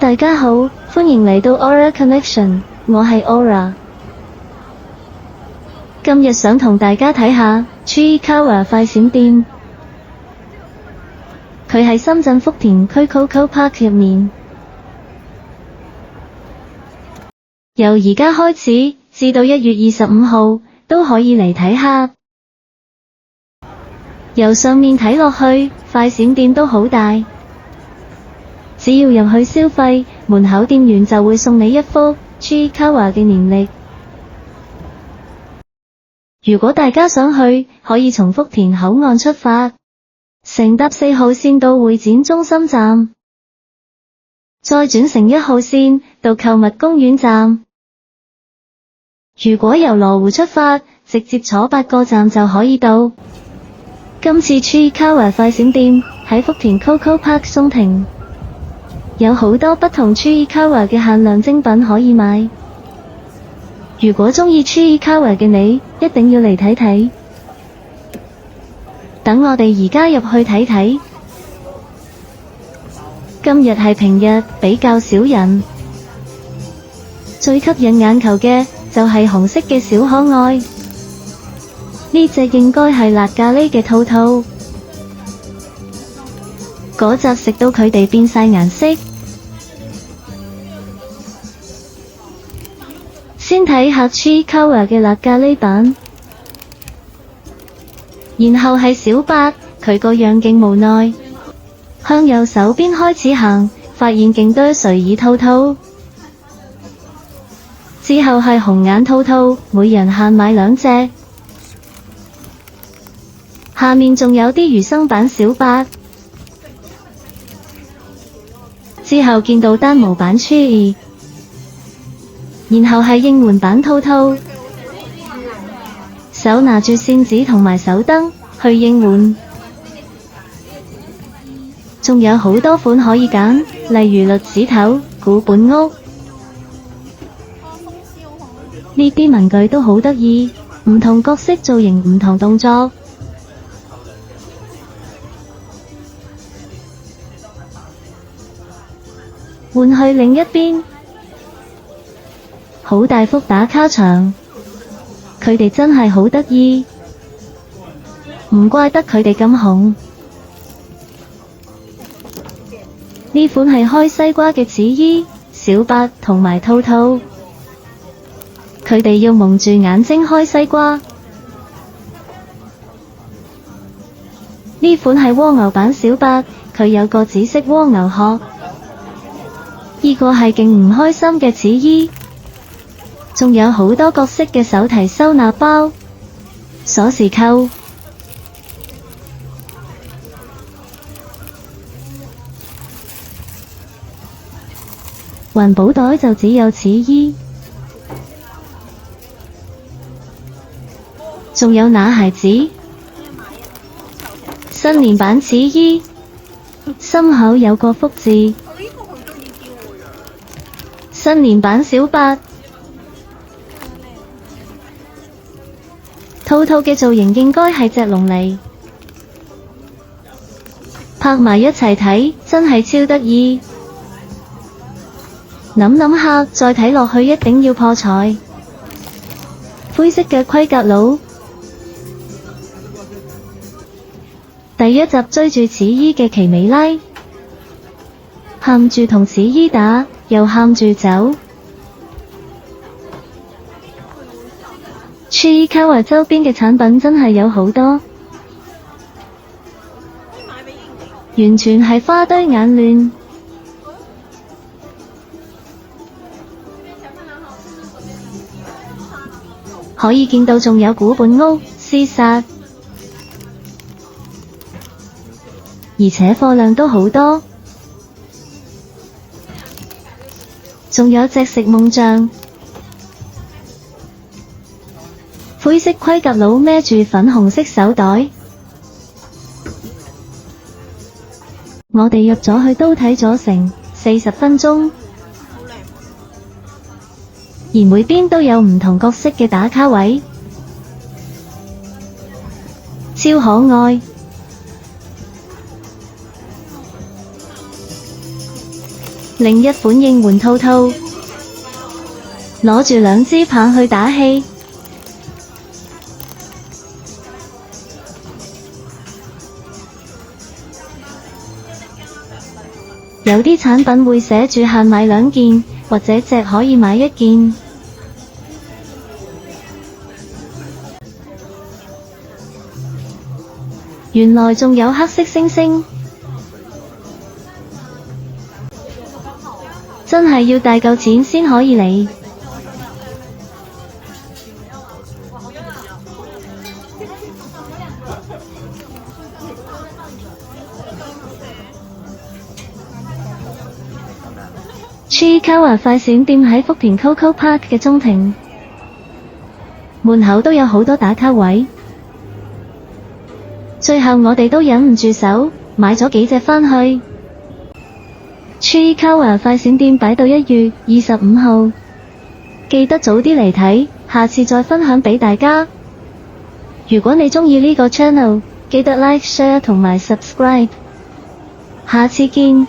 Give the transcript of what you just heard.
大家好，歡迎嚟到 Aura Connection， 我係 Aura。今日想同大家睇下 Chiikawa 快閃店，佢喺深圳福田區 Coco Park 入面，由而家開始至到1月25號都可以嚟睇下。由上面睇落去，快閃店都好大。只要入去消費，門口店員就會送你一幅 Chiikawa 嘅年曆。如果大家想去，可以從福田口岸出發，乘搭4號線到會展中心站，再轉乘1號線到購物公園站。如果由羅湖出發，直接坐8個站就可以到。今次 Chiikawa 快閃店喺福田 Coco Park 松庭，有好多不同 Chiikawa 嘅限量精品可以買。如果鍾意 Chiikawa 嘅你，一定要嚟睇睇。等我哋而家入去睇睇。今日係平日，比較少人。最吸引眼球嘅就係紅色嘅小可愛。呢隻應該係辣咖喱嘅兔兔。嗰集食到佢哋變晒顏色。先睇下 Chiikawa 嘅辣咖喱版，然後係小八，佢個樣勁無奈，向右手邊開始行，發現勁多垂耳兔兔。之後係紅眼兔兔，每人限買2隻。下面仲有啲魚生版小八。之後見到單模版 Chi， 然後係應援版兔兔，手拿住扇子同埋手燈去應援。仲有好多款可以揀，例如栗子頭、古本屋。呢啲文具都好得意，唔同角色造型，唔同動作。換去另一邊，好大幅打卡牆，佢哋真係好得意，唔怪得佢哋咁紅。呢款係開西瓜嘅紫衣、小八同埋兔兔，佢哋要蒙住眼睛開西瓜。呢款係蝸牛版小八，佢有個紫色蝸牛殼。呢個係勁唔開心嘅紫衣，仲有好多角色嘅手提收納包、鎖匙扣。環保袋就只有此衣，仲有那孩子新年版此衣，心口有個福字。新年版小八，兔兔嘅造型應該係隻龍嚟，拍埋一齊睇，真係超得意。諗下，再睇落去一定要破彩。灰色嘅盔甲佬，第一集追住此衣嘅奇美拉，喊住同此衣打，又喊住走。Chiikawa 周邊嘅產品真係有好多，完全係花堆眼亂。可以見到仲有古本屋、廝殺，而且貨量都好多。仲有隻食夢象，灰色盔甲佬孭住粉紅色手袋。我哋入咗去都睇咗成40分鐘，而每邊都有唔同角色嘅打卡位，超可愛。另一款應援兔兔，攞住兩支棒去打氣。有啲產品會寫住限買2件，或者只可以買1件。原來仲有黑色星星，真係要大嚿錢先可以嚟。Chiikawa 快閃店喺福田 Coco Park 嘅中庭，門口都有好多打卡位。最後我哋都忍唔住手，買咗幾隻返去。Chiikawa 快閃店擺到1月25號，記得早啲嚟睇，下次再分享俾大家。如果你鍾意呢個 channel，記得 like、share 同埋 subscribe。下次見。